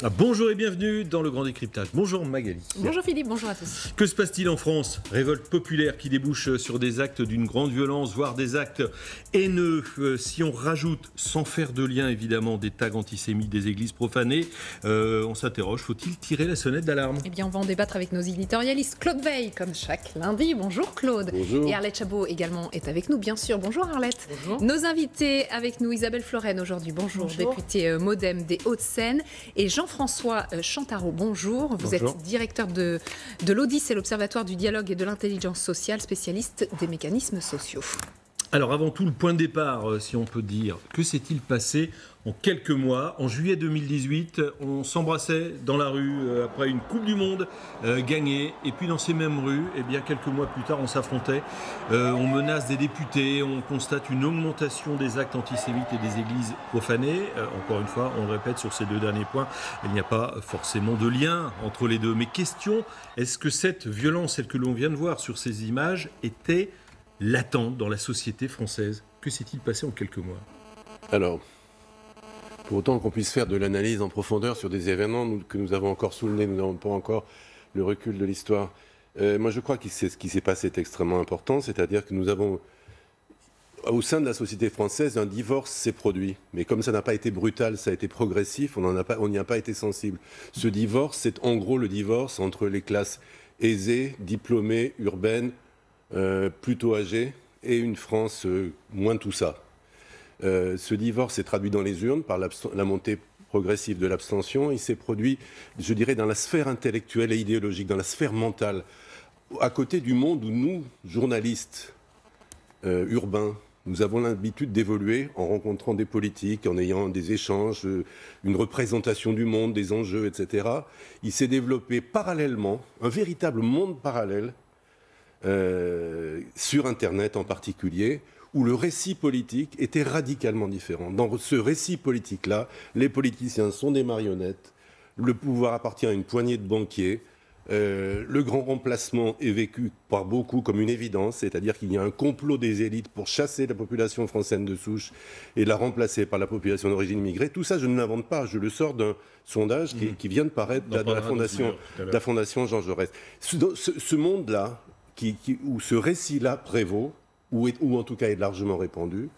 Bonjour et bienvenue dans le Grand Décryptage. Bonjour Magali. Bonjour Philippe, bonjour à tous. Que se passe-t-il en France? Révolte populaire qui débouche sur des actes d'une grande violence, voire des actes haineux. Si on rajoute, sans faire de lien évidemment, des tags antisémites, des églises profanées, on s'interroge, faut-il tirer la sonnette d'alarme? Eh bien, on va en débattre avec nos éditorialistes. Claude Veil, comme chaque lundi. Bonjour Claude. Bonjour. Et Arlette Chabot également est avec nous, bien sûr. Bonjour Arlette. Bonjour. Nos invités avec nous, Isabelle Floren aujourd'hui. Bonjour, députée Modem des Hauts-de-Seine. Et Jean-François Chantarot, bonjour. Vous êtes directeur de l'Audis et l'Observatoire du dialogue et de l'intelligence sociale, spécialiste des mécanismes sociaux. Alors avant tout, le point de départ, si on peut dire, que s'est-il passé en quelques mois? En juillet 2018, on s'embrassait dans la rue après une Coupe du Monde gagnée. Et puis dans ces mêmes rues, eh bien, quelques mois plus tard, on s'affrontait. On menace des députés, on constate une augmentation des actes antisémites et des églises profanées. Encore une fois, on le répète sur ces deux derniers points, il n'y a pas forcément de lien entre les deux. Mais question, est-ce que cette violence, celle que l'on vient de voir sur ces images, était latente dans la société française? Que s'est-il passé en quelques mois? Alors, pour autant qu'on puisse faire de l'analyse en profondeur sur des événements que nous avons encore soulignés, nous n'avons pas encore le recul de l'histoire. Moi, je crois que ce qui s'est passé est extrêmement important, c'est-à-dire que nous avons, au sein de la société française, un divorce s'est produit. Mais comme ça n'a pas été brutal, ça a été progressif, on n'y a pas été sensible. Ce divorce, c'est en gros le divorce entre les classes aisées, diplômées, urbaines, plutôt âgée, et une France moins tout ça. Ce divorce s'est traduit dans les urnes par la montée progressive de l'abstention. Il s'est produit, je dirais, dans la sphère intellectuelle et idéologique, dans la sphère mentale, à côté du monde où nous, journalistes urbains, nous avons l'habitude d'évoluer en rencontrant des politiques, en ayant des échanges, une représentation du monde, des enjeux, etc. Il s'est développé parallèlement, un véritable monde parallèle, sur Internet en particulier, où le récit politique était radicalement différent. Dans ce récit politique-là, les politiciens sont des marionnettes, le pouvoir appartient à une poignée de banquiers, le grand remplacement est vécu par beaucoup comme une évidence, c'est-à-dire qu'il y a un complot des élites pour chasser la population française de souche et la remplacer par la population d'origine immigrée. Tout ça, je ne l'invente pas, je le sors d'un sondage qui vient de paraître de la Fondation Jean Jaurès. Ce monde-là, où ce récit-là prévaut, ou en tout cas est largement répandu,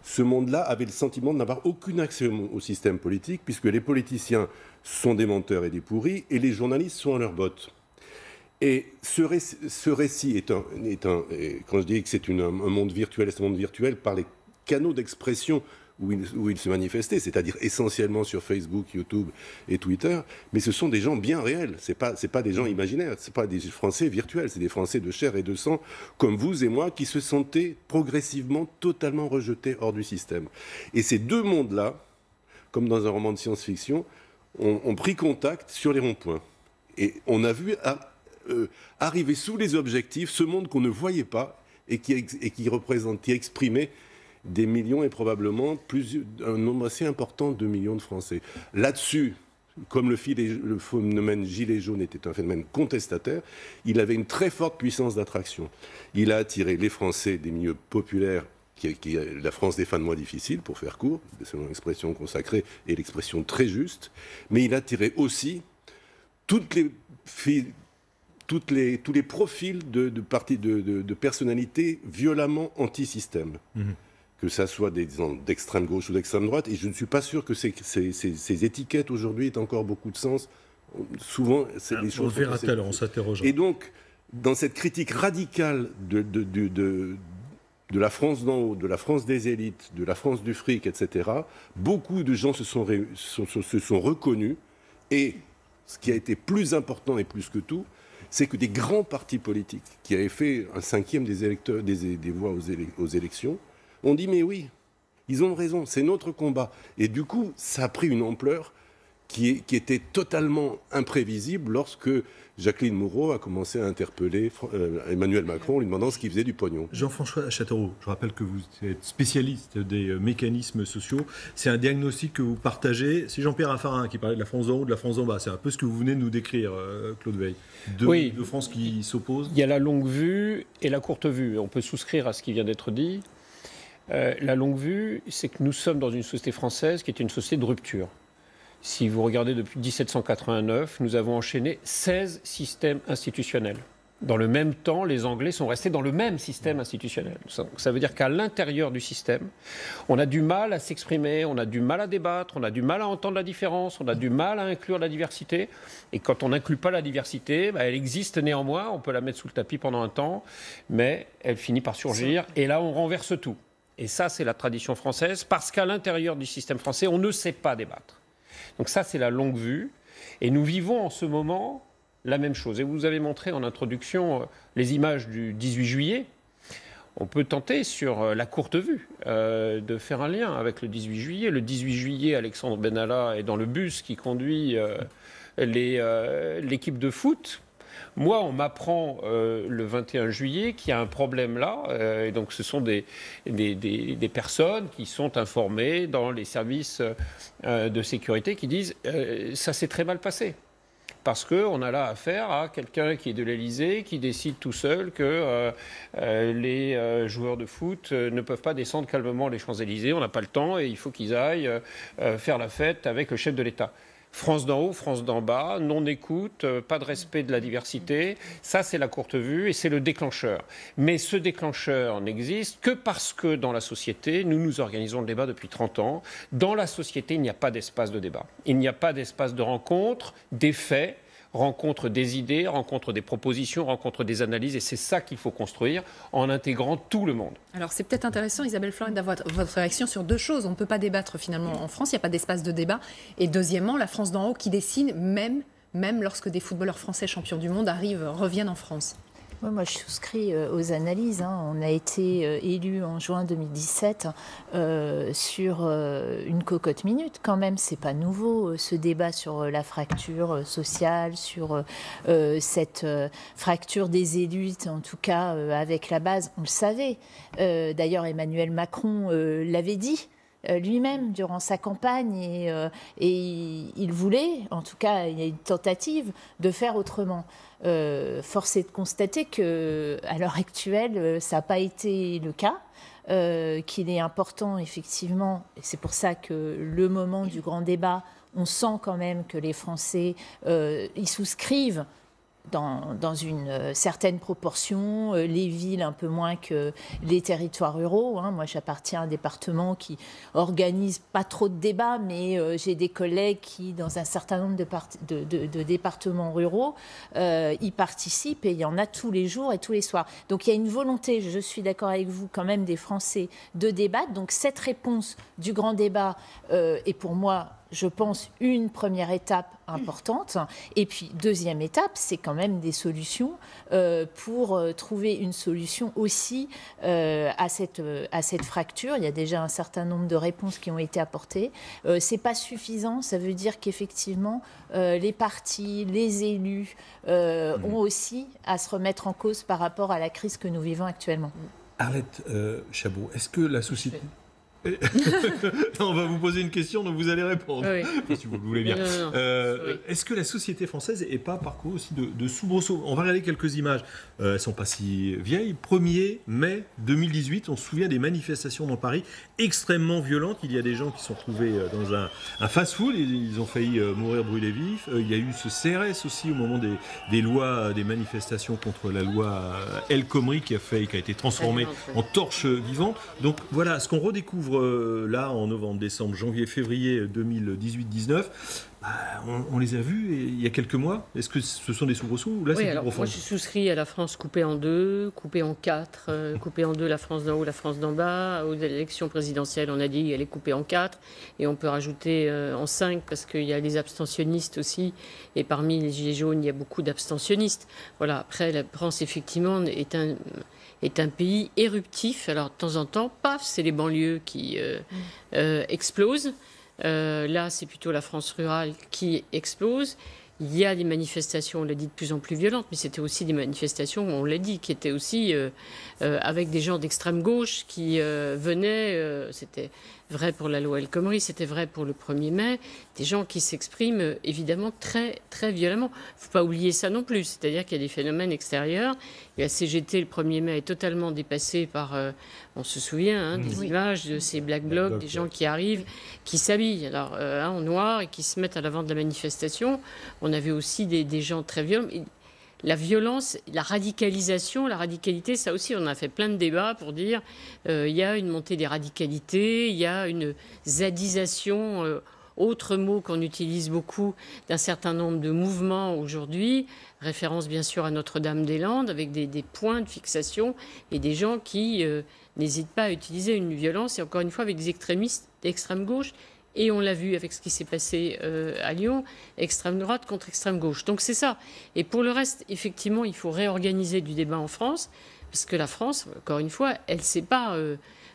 ce monde-là avait le sentiment de n'avoir aucun accès au système politique, puisque les politiciens sont des menteurs et des pourris, et les journalistes sont à leurs bottes. Et ce récit est quand je dis que c'est un monde virtuel, c'est un monde virtuel par les canaux d'expression où il se manifestait, c'est-à-dire essentiellement sur Facebook, YouTube et Twitter, mais ce sont des gens bien réels, c'est pas des gens imaginaires, c'est pas des Français virtuels, c'est des Français de chair et de sang, comme vous et moi, qui se sentaient progressivement totalement rejetés hors du système. Et ces deux mondes-là, comme dans un roman de science-fiction, ont pris contact sur les ronds-points. Et on a vu arriver sous les objectifs ce monde qu'on ne voyait pas et qui exprimait des millions et probablement un nombre assez important de millions de Français. Là-dessus, comme le phénomène gilet jaune était un phénomène contestataire, il avait une très forte puissance d'attraction. Il a attiré les Français des milieux populaires, qui est la France des fins de mois difficiles, pour faire court, selon l'expression consacrée et l'expression très juste, mais il a attiré aussi tous les profils de personnalités violemment anti-système. Que ça soit d'extrême gauche ou d'extrême droite, et je ne suis pas sûr que ces étiquettes aujourd'hui aient encore beaucoup de sens. Souvent, c'est des choses... On le verra tout à l'heure, on s'interrogera. Et donc, dans cette critique radicale de la France d'en haut, de la France des élites, de la France du fric, etc., beaucoup de gens se sont reconnus, et ce qui a été plus important et plus que tout, c'est que des grands partis politiques qui avaient fait un cinquième des électeurs, des voix aux élections, on dit mais oui, ils ont raison, c'est notre combat. Et du coup, ça a pris une ampleur qui était totalement imprévisible lorsque Jacqueline Moreau a commencé à interpeller Emmanuel Macron en lui demandant ce qu'il faisait du pognon. Jean-François Chantarot, je rappelle que vous êtes spécialiste des mécanismes sociaux. C'est un diagnostic que vous partagez. C'est Jean-Pierre Raffarin qui parlait de la France d'en haut, de la France d'en bas. C'est un peu ce que vous venez de nous décrire, Claude Veil. Deux France qui s'opposent. Il y a la longue vue et la courte vue. On peut souscrire à ce qui vient d'être dit. La longue vue, c'est que nous sommes dans une société française qui est une société de rupture. Si vous regardez depuis 1789, nous avons enchaîné 16 systèmes institutionnels. Dans le même temps, les Anglais sont restés dans le même système institutionnel. Ça veut dire qu'à l'intérieur du système, on a du mal à s'exprimer, on a du mal à débattre, on a du mal à entendre la différence, on a du mal à inclure la diversité. Et quand on n'inclut pas la diversité, elle existe néanmoins, on peut la mettre sous le tapis pendant un temps, mais elle finit par surgir. Et là, on renverse tout. Et ça, c'est la tradition française, parce qu'à l'intérieur du système français, on ne sait pas débattre. Donc ça, c'est la longue vue. Et nous vivons en ce moment la même chose. Et vous avez montré en introduction les images du 18 juillet. On peut tenter sur la courte vue de faire un lien avec le 18 juillet. Le 18 juillet, Alexandre Benalla est dans le bus qui conduit l'équipe de foot. Moi, on m'apprend le 21 juillet qu'il y a un problème là. Et donc, ce sont des personnes qui sont informées dans les services de sécurité qui disent ça s'est très mal passé. Parce qu'on a là affaire à quelqu'un qui est de l'Élysée, qui décide tout seul que les joueurs de foot ne peuvent pas descendre calmement les Champs-Élysées, on n'a pas le temps et il faut qu'ils aillent faire la fête avec le chef de l'État. France d'en haut, France d'en bas, non-écoute, pas de respect de la diversité, ça c'est la courte vue et c'est le déclencheur. Mais ce déclencheur n'existe que parce que dans la société, nous organisons le débat depuis 30 ans. Dans la société, il n'y a pas d'espace de débat. Il n'y a pas d'espace de rencontre, des faits, rencontre des idées, rencontre des propositions, rencontre des analyses. Et c'est ça qu'il faut construire en intégrant tout le monde. Alors c'est peut-être intéressant, Isabelle Floren, d'avoir votre réaction sur deux choses. On ne peut pas débattre finalement en France, il n'y a pas d'espace de débat. Et deuxièmement, la France d'en haut qui dessine même lorsque des footballeurs français champions du monde reviennent en France. Moi, je souscris aux analyses. On a été élus en juin 2017 sur une cocotte minute. Quand même, c'est pas nouveau, ce débat sur la fracture sociale, sur cette fracture des élites, en tout cas avec la base. On le savait. D'ailleurs, Emmanuel Macron l'avait dit lui-même durant sa campagne et il voulait, en tout cas, il y a une tentative de faire autrement. Force est de constater qu'à l'heure actuelle, ça n'a pas été le cas, qu'il est important, effectivement, et c'est pour ça que le moment du grand débat, on sent quand même que les Français y souscrivent dans une certaine proportion, les villes un peu moins que les territoires ruraux. Moi, j'appartiens à un département qui organise pas trop de débats, mais j'ai des collègues qui, dans un certain nombre de départements ruraux, y participent et il y en a tous les jours et tous les soirs. Donc, il y a une volonté, je suis d'accord avec vous, quand même, des Français de débattre. Donc, cette réponse du grand débat est pour moi, je pense, une première étape importante. Et puis, deuxième étape, c'est quand même des solutions pour trouver une solution aussi à cette fracture. Il y a déjà un certain nombre de réponses qui ont été apportées. C'est pas suffisant. Ça veut dire qu'effectivement, les partis, les élus ont aussi à se remettre en cause par rapport à la crise que nous vivons actuellement. Arlette Chabot, est-ce que la société... On va vous poser une question dont vous allez répondre, oui. Si vous le voulez bien. Non. Est-ce que la société française n'est pas parcourue aussi de soubresauts? On va regarder quelques images. Elles ne sont pas si vieilles. 1er mai 2018, on se souvient des manifestations dans Paris extrêmement violentes. Il y a des gens qui se sont retrouvés dans un fast-food. Ils ont failli mourir brûlés vifs. Il y a eu ce CRS aussi au moment des lois, des manifestations contre la loi El Khomri qui a été transformée en torche vivante. Donc voilà, ce qu'on redécouvre là en novembre, décembre, janvier, février 2018-19, on les a vus il y a quelques mois. Est-ce que ce sont des soubresauts ou là c'est plus profond? Moi je souscris à la France coupée en deux, coupée en quatre, coupée en deux la France d'en haut, la France d'en bas. Aux élections présidentielles, on a dit qu'elle est coupée en quatre et on peut rajouter en 5 parce qu'il y a les abstentionnistes aussi et parmi les gilets jaunes il y a beaucoup d'abstentionnistes. Voilà. Après la France effectivement est un pays éruptif. Alors, de temps en temps, paf, c'est les banlieues qui explosent. Là, c'est plutôt la France rurale qui explose. Il y a des manifestations, on l'a dit, de plus en plus violentes, mais c'était aussi des manifestations, on l'a dit, qui étaient aussi avec des gens d'extrême gauche qui venaient, c'était vrai pour la loi El Khomri, c'était vrai pour le 1er mai, des gens qui s'expriment évidemment très, très violemment. Il ne faut pas oublier ça non plus, c'est-à-dire qu'il y a des phénomènes extérieurs. Et la CGT, le 1er mai, est totalement dépassée par, on se souvient, des images de ces Black Blocs, des gens qui arrivent, qui s'habillent alors, en noir et qui se mettent à l'avant de la manifestation. On avait aussi des gens très violents. La violence, la radicalisation, la radicalité, ça aussi, on a fait plein de débats pour dire il y a une montée des radicalités, il y a une zadisation, autre mot qu'on utilise beaucoup, d'un certain nombre de mouvements aujourd'hui, référence bien sûr à Notre-Dame-des-Landes, avec des points de fixation et des gens qui n'hésitent pas à utiliser une violence, et encore une fois avec des extrémistes d'extrême gauche. Et on l'a vu avec ce qui s'est passé à Lyon, extrême droite contre extrême gauche. Donc c'est ça. Et pour le reste, effectivement, il faut réorganiser du débat en France, parce que la France, encore une fois, elle ne sait pas...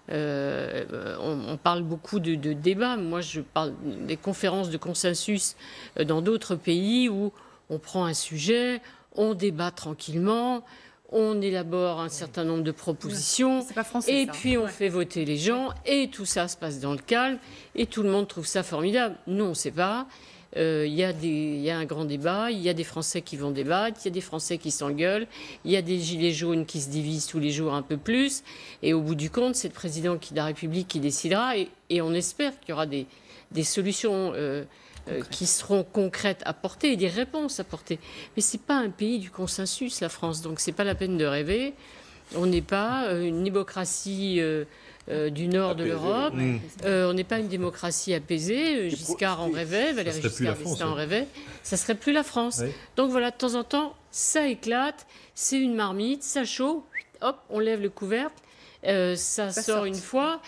on parle beaucoup de débats. Moi, je parle des conférences de consensus dans d'autres pays où on prend un sujet, on débat tranquillement, on élabore un certain nombre de propositions, c'est pas français, et ça. puis on fait voter les gens, et tout ça se passe dans le calme, et tout le monde trouve ça formidable. Non, c'est pas. Il y a un grand débat, il y a des Français qui vont débattre, il y a des Français qui s'engueulent, il y a des gilets jaunes qui se divisent tous les jours un peu plus, et au bout du compte, c'est le président de la République qui décidera, et on espère qu'il y aura des solutions qui seront concrètes à porter et des réponses à porter. Mais ce n'est pas un pays du consensus, la France, donc ce n'est pas la peine de rêver. On n'est pas une démocratie du nord apaisée, de l'Europe, on n'est pas une démocratie apaisée. Giscard en rêvait, Valéry Giscard d'Estaing en rêvait. Ça ne serait plus la France. Oui. Donc voilà, de temps en temps, ça éclate, c'est une marmite, ça chaud, hop, on lève le couvercle, ça sort une fois.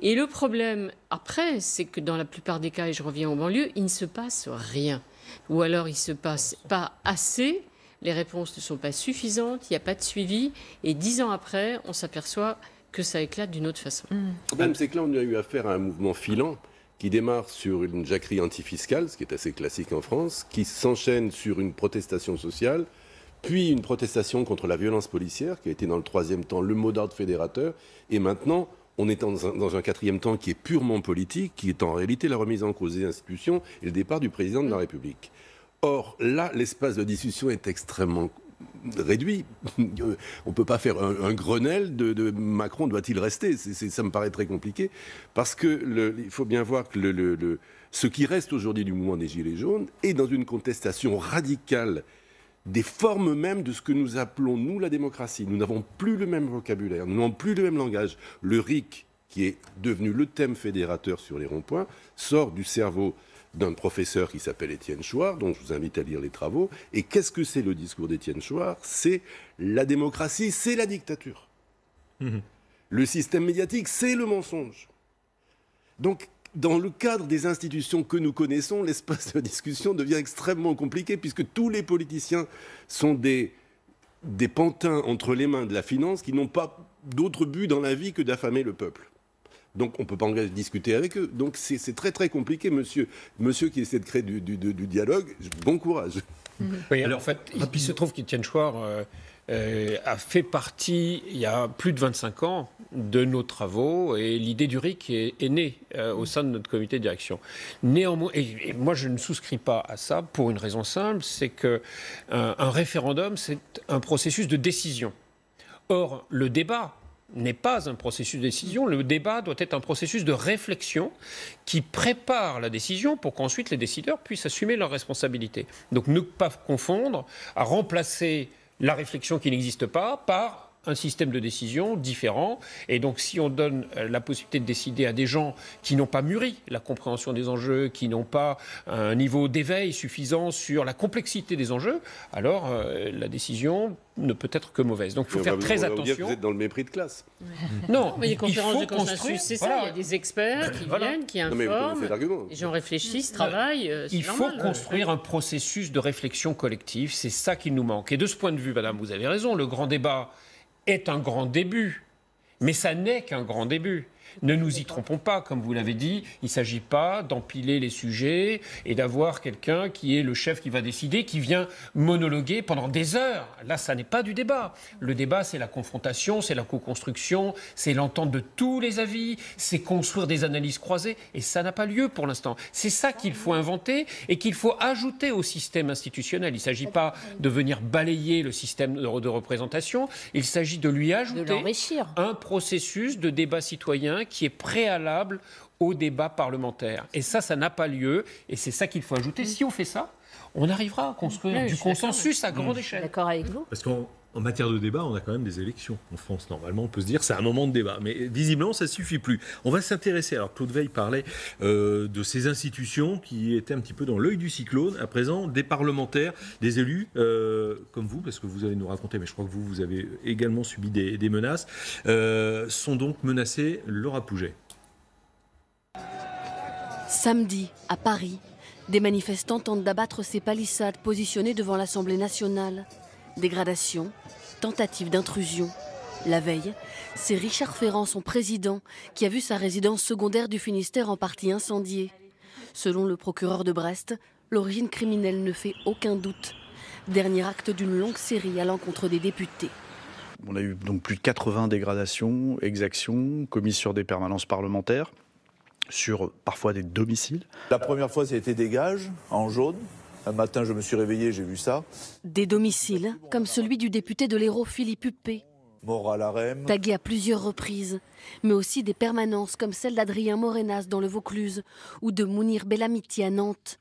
Et le problème, après, c'est que dans la plupart des cas, et je reviens aux banlieues, il ne se passe rien. Ou alors, il ne se passe pas assez, les réponses ne sont pas suffisantes, il n'y a pas de suivi, et 10 ans après, on s'aperçoit que ça éclate d'une autre façon. Le problème, c'est que là, on a eu affaire à un mouvement filant qui démarre sur une jacquerie antifiscale, ce qui est assez classique en France, qui s'enchaîne sur une protestation sociale, puis une protestation contre la violence policière, qui a été dans le troisième temps le mot d'ordre fédérateur, et maintenant... on est dans un quatrième temps qui est purement politique, qui est en réalité la remise en cause des institutions et le départ du président de la République. Or, là, l'espace de discussion est extrêmement réduit. On ne peut pas faire un Grenelle de Macron doit-il rester. Ça me paraît très compliqué, parce que il faut bien voir que ce qui reste aujourd'hui du mouvement des Gilets jaunes est dans une contestation radicale des formes même de ce que nous appelons, nous, la démocratie. Nous n'avons plus le même vocabulaire, nous n'avons plus le même langage. Le RIC, qui est devenu le thème fédérateur sur les ronds-points, sort du cerveau d'un professeur qui s'appelle Étienne Chouard, dont je vous invite à lire les travaux. Et qu'est-ce que c'est le discours d'Étienne Chouard ? C'est la démocratie, c'est la dictature. Le système médiatique, c'est le mensonge. Donc, dans le cadre des institutions que nous connaissons, l'espace de discussion devient extrêmement compliqué, puisque tous les politiciens sont des pantins entre les mains de la finance qui n'ont pas d'autre but dans la vie que d'affamer le peuple. Donc on ne peut pas discuter avec eux. Donc c'est très très compliqué, monsieur qui essaie de créer du dialogue. Bon courage. Oui, alors en fait, il se trouve qu'Étienne Chouard a fait partie, il y a plus de 25 ans, de nos travaux, et l'idée du RIC est née au sein de notre comité de direction. Néanmoins, et moi je ne souscris pas à ça pour une raison simple, c'est qu'un référendum, c'est un processus de décision. Or, le débat n'est pas un processus de décision, le débat doit être un processus de réflexion qui prépare la décision pour qu'ensuite les décideurs puissent assumer leurs responsabilités. Donc ne pas confondre à remplacer la réflexion qui n'existe pas par un système de décision différent. Et donc, si on donne la possibilité de décider à des gens qui n'ont pas mûri la compréhension des enjeux, qui n'ont pas un niveau d'éveil suffisant sur la complexité des enjeux, alors la décision ne peut être que mauvaise. Donc, il faut faire très attention. Vous êtes dans le mépris de classe. Non, mais les conférences de consensus, c'est ça. Il y a des experts qui viennent, qui informent, les gens réfléchissent, travaillent. Il faut construire un processus de réflexion collective. C'est ça qui nous manque. Et de ce point de vue, madame, vous avez raison, le grand débat est un grand début, mais ça n'est qu'un grand début. Ne nous y trompons pas, comme vous l'avez dit, il ne s'agit pas d'empiler les sujets et d'avoir quelqu'un qui est le chef qui va décider, qui vient monologuer pendant des heures. Là, ça n'est pas du débat. Le débat, c'est la confrontation, c'est la co-construction, c'est l'entente de tous les avis, c'est construire des analyses croisées, et ça n'a pas lieu pour l'instant. C'est ça qu'il faut inventer et qu'il faut ajouter au système institutionnel. Il ne s'agit pas de venir balayer le système de représentation, il s'agit de lui ajouter un processus de débat citoyen qui est préalable au débat parlementaire. Et ça n'a pas lieu, et c'est ça qu'il faut ajouter. Si on fait ça, on arrivera à construire du consensus à grande échelle. D'accord avec vous ? Parce qu'en matière de débat, on a quand même des élections en France. Normalement, on peut se dire c'est un moment de débat. Mais visiblement, ça ne suffit plus. On va s'intéresser. Alors, Claude Veil parlait de ces institutions qui étaient un petit peu dans l'œil du cyclone. À présent, des parlementaires, des élus, comme vous, parce que vous allez nous raconter, mais je crois que vous avez également subi des menaces, sont donc menacés. Laura Pouget. Samedi, à Paris, des manifestants tentent d'abattre ces palissades positionnées devant l'Assemblée nationale. Dégradation, tentative d'intrusion. La veille, c'est Richard Ferrand, son président, qui a vu sa résidence secondaire du Finistère en partie incendiée. Selon le procureur de Brest, l'origine criminelle ne fait aucun doute. Dernier acte d'une longue série à l'encontre des députés. On a eu donc plus de 80 dégradations, exactions commises sur des permanences parlementaires, sur parfois des domiciles. La première fois, ça a été des gages en jaune. Un matin, je me suis réveillé, j'ai vu ça. Des domiciles, comme celui du député de l'Hérault Philippe Huppé. Mort à la REM. Tagué à plusieurs reprises, mais aussi des permanences comme celle d'Adrien Morenas dans le Vaucluse ou de Mounir Bellamiti à Nantes.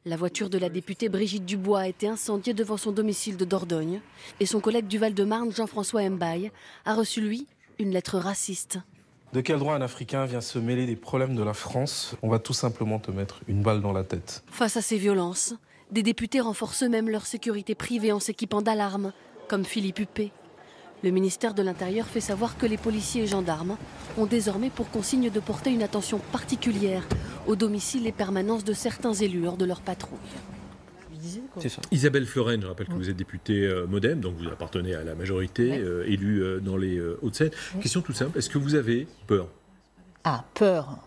La voiture de la députée Brigitte Dubois a été incendiée devant son domicile de Dordogne. Et son collègue du Val-de-Marne, Jean-François Mbaye, a reçu, lui, une lettre raciste. De quel droit un Africain vient se mêler des problèmes de la France ? On va tout simplement te mettre une balle dans la tête. Face à ces violences, des députés renforcent eux-mêmes leur sécurité privée en s'équipant d'alarmes, comme Philippe Huppé. Le ministère de l'Intérieur fait savoir que les policiers et gendarmes ont désormais pour consigne de porter une attention particulière aux domiciles et permanences de certains élus lors de leur patrouille. C'est ça. Isabelle Florennes, je rappelle que vous êtes députée MoDem, donc vous appartenez à la majorité, élue dans les Hauts-de-Seine. Question toute simple, est-ce que vous avez peur ? Ah, peur ?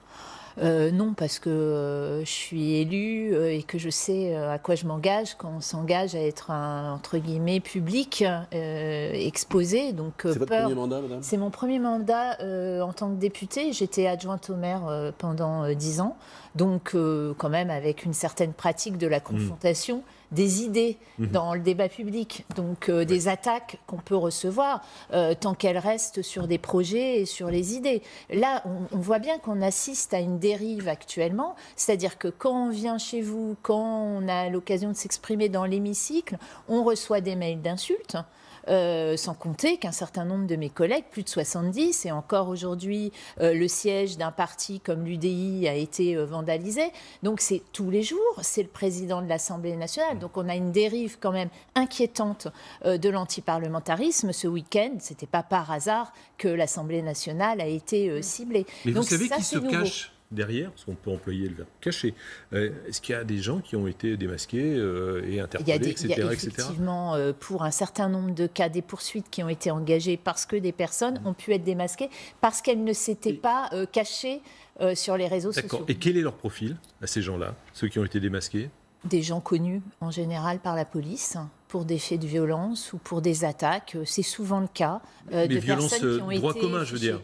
Non, parce que je suis élue et que je sais à quoi je m'engage quand on s'engage à être entre guillemets public, exposé. Donc, c'est votre premier mandat, madame ? C'est mon premier mandat en tant que députée. J'étais adjointe au maire pendant 10 ans. Donc, quand même, avec une certaine pratique de la confrontation des idées dans le débat public. Donc, des attaques qu'on peut recevoir tant qu'elles restent sur des projets et sur les idées. Là, on voit bien qu'on assiste à une dérive actuellement. C'est-à-dire que quand on vient chez vous, quand on a l'occasion de s'exprimer dans l'hémicycle, on reçoit des mails d'insultes. Sans compter qu'un certain nombre de mes collègues, plus de 70, et encore aujourd'hui, le siège d'un parti comme l'UDI a été vandalisé. Donc c'est tous les jours, c'est le président de l'Assemblée nationale. Donc on a une dérive quand même inquiétante de l'antiparlementarisme. Ce week-end, c'était pas par hasard que l'Assemblée nationale a été ciblée. Mais donc, vous savez ça, qui se cache derrière, parce qu'on peut employer le verbe caché. Est-ce qu'il y a des gens qui ont été démasqués et interpellés, etc. Il y a effectivement, pour un certain nombre de cas, des poursuites qui ont été engagées parce que des personnes ont pu être démasquées, parce qu'elles ne s'étaient pas cachées sur les réseaux sociaux. Et quel est leur profil à ces gens-là, ceux qui ont été démasqués ? Des gens connus en général par la police pour des faits de violence ou pour des attaques. C'est souvent le cas Mais de violences personnes qui ont droit été commun, je veux dire.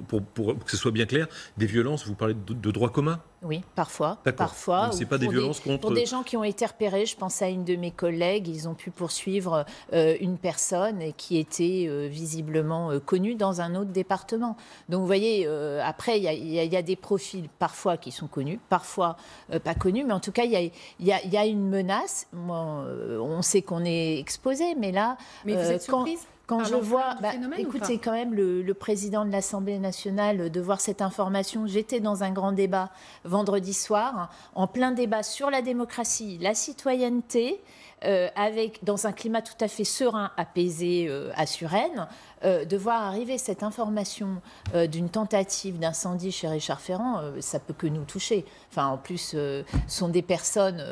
Pour que ce soit bien clair, des violences, vous parlez de droit commun ? Oui, parfois. Parfois. Donc, ce n'est pas des violences contre... Pour des gens qui ont été repérés, je pense à une de mes collègues, ils ont pu poursuivre une personne qui était visiblement connue dans un autre département. Donc vous voyez, après, il y a des profils parfois qui sont connus, parfois pas connus, mais en tout cas, il y a une menace. On sait qu'on est exposé, mais là... Mais vous êtes surprise ? Quand je vois, écoutez, quand même, le président de l'Assemblée nationale, de voir cette information, j'étais dans un grand débat vendredi soir, en plein débat sur la démocratie, la citoyenneté, dans un climat tout à fait serein, apaisé à Suresnes, de voir arriver cette information d'une tentative d'incendie chez Richard Ferrand, ça peut que nous toucher. Enfin, en plus, sont des personnes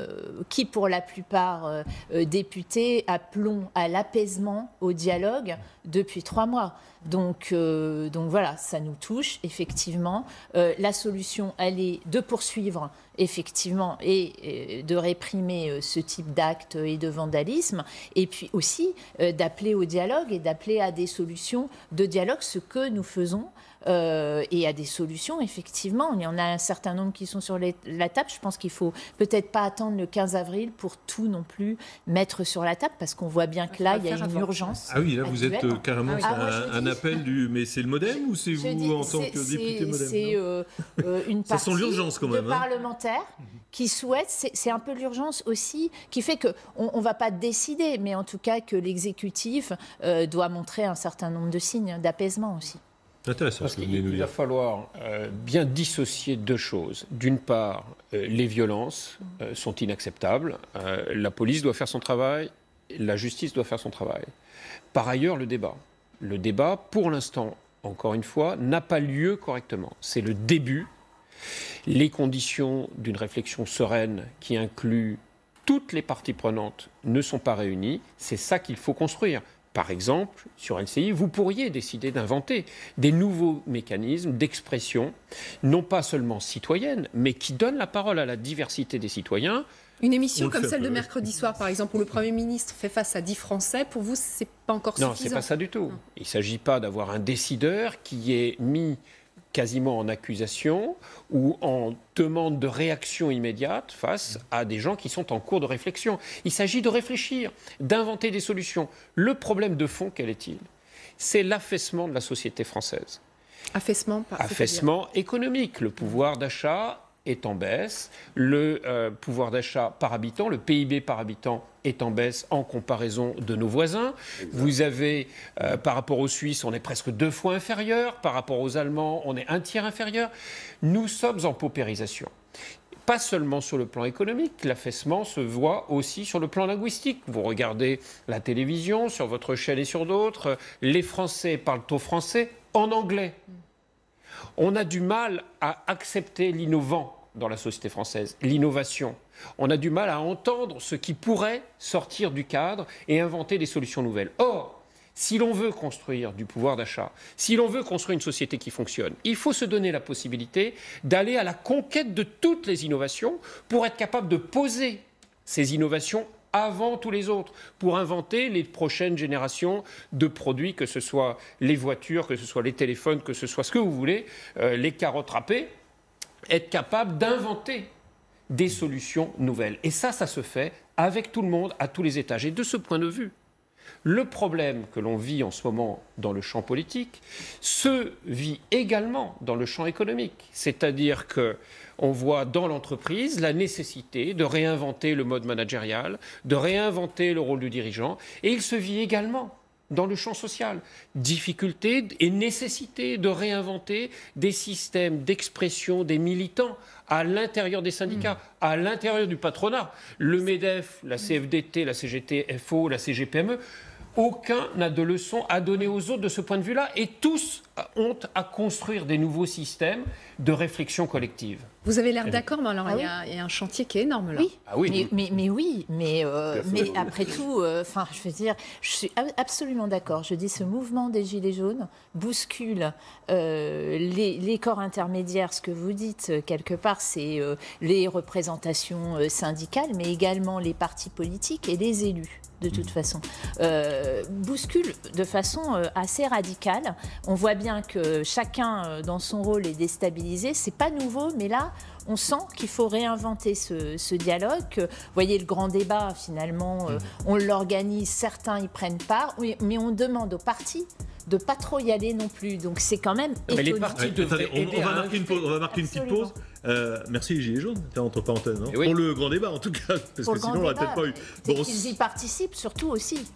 qui, pour la plupart, députés, appelons à l'apaisement, au dialogue depuis 3 mois. Donc voilà, ça nous touche, effectivement. La solution, elle est de poursuivre, effectivement, et de réprimer ce type d'actes et de vandalisme, et puis aussi d'appeler au dialogue et d'appeler à des solutions de dialogue, ce que nous faisons. Et à des solutions, effectivement. Il y en a un certain nombre qui sont sur la table. Je pense qu'il ne faut peut-être pas attendre le 15 avril pour tout non plus mettre sur la table, parce qu'on voit bien que là, il y a une urgence. Ah oui, là, vous actuelle. êtes carrément un appel du... Mais c'est le MoDem ou c'est vous en tant que député MoDem? C'est une partie l'urgence, quand même, de parlementaires qui souhaitent... C'est un peu l'urgence aussi, qui fait qu'on ne va pas décider, mais en tout cas que l'exécutif doit montrer un certain nombre de signes d'apaisement aussi. Intéressant. Parce qu'il va falloir bien dissocier 2 choses. D'une part, les violences sont inacceptables. La police doit faire son travail, la justice doit faire son travail. Par ailleurs, le débat. Le débat, pour l'instant, encore une fois, n'a pas lieu correctement. C'est le début. Les conditions d'une réflexion sereine qui inclut toutes les parties prenantes ne sont pas réunies. C'est ça qu'il faut construire. Par exemple, sur LCI, vous pourriez décider d'inventer des nouveaux mécanismes d'expression, non pas seulement citoyenne, mais qui donnent la parole à la diversité des citoyens. Une émission comme celle de mercredi soir, par exemple, où le Premier ministre fait face à 10 Français, pour vous, c'est pas encore suffisant? Non, c'est pas ça du tout. Il ne s'agit pas d'avoir un décideur qui est mis quasiment en accusation ou en demande de réaction immédiate face à des gens qui sont en cours de réflexion. Il s'agit de réfléchir, d'inventer des solutions. Le problème de fond, quel est-il? C'est l'affaissement de la société française. Affaissement économique. Le pouvoir d'achat est en baisse. Le pouvoir d'achat par habitant, le PIB par habitant est en baisse en comparaison de nos voisins. Exact. Vous avez, par rapport aux Suisses, on est presque 2 fois inférieur. Par rapport aux Allemands, on est 1/3 inférieur. Nous sommes en paupérisation. Pas seulement sur le plan économique, l'affaissement se voit aussi sur le plan linguistique. Vous regardez la télévision, sur votre chaîne et sur d'autres, les Français parlent au français en anglais. On a du mal à accepter l'innovant dans la société française, l'innovation. On a du mal à entendre ce qui pourrait sortir du cadre et inventer des solutions nouvelles. Or, si l'on veut construire du pouvoir d'achat, si l'on veut construire une société qui fonctionne, il faut se donner la possibilité d'aller à la conquête de toutes les innovations pour être capable de poser ces innovations avant tous les autres, pour inventer les prochaines générations de produits, que ce soit les voitures, que ce soit les téléphones, que ce soit ce que vous voulez, les carottes râpées, être capable d'inventer des solutions nouvelles. Et ça se fait avec tout le monde, à tous les étages. Et de ce point de vue, le problème que l'on vit en ce moment dans le champ politique se vit également dans le champ économique. C'est-à-dire qu'on voit dans l'entreprise la nécessité de réinventer le mode managérial, de réinventer le rôle du dirigeant, et il se vit également dans le champ social. Difficulté et nécessité de réinventer des systèmes d'expression des militants à l'intérieur des syndicats, à l'intérieur du patronat. Le MEDEF, la CFDT, la CGT-FO, la CGPME, aucun n'a de leçons à donner aux autres de ce point de vue-là, et tous ont à construire des nouveaux systèmes de réflexion collective. Vous avez l'air d'accord, mais alors il y a un chantier qui est énorme là. Oui, mais après tout, je veux dire, je suis absolument d'accord. Je dis, ce mouvement des Gilets jaunes bouscule les corps intermédiaires. Ce que vous dites, quelque part, c'est les représentations syndicales, mais également les partis politiques et les élus. De toute façon, bouscule de façon assez radicale. On voit bien que chacun dans son rôle est déstabilisé. C'est pas nouveau, mais là, on sent qu'il faut réinventer ce dialogue. Vous voyez, le grand débat, finalement, on l'organise, certains y prennent part, mais on demande aux partis de ne pas trop y aller non plus. Donc c'est quand même étonnant. Mais les partis devraient on va marquer une petite pause. Merci les Gilets jaunes, entre parenthèses. Pour le grand débat en tout cas, parce que sinon on n'aurait peut-être pas eu. Qu'ils y participent surtout aussi.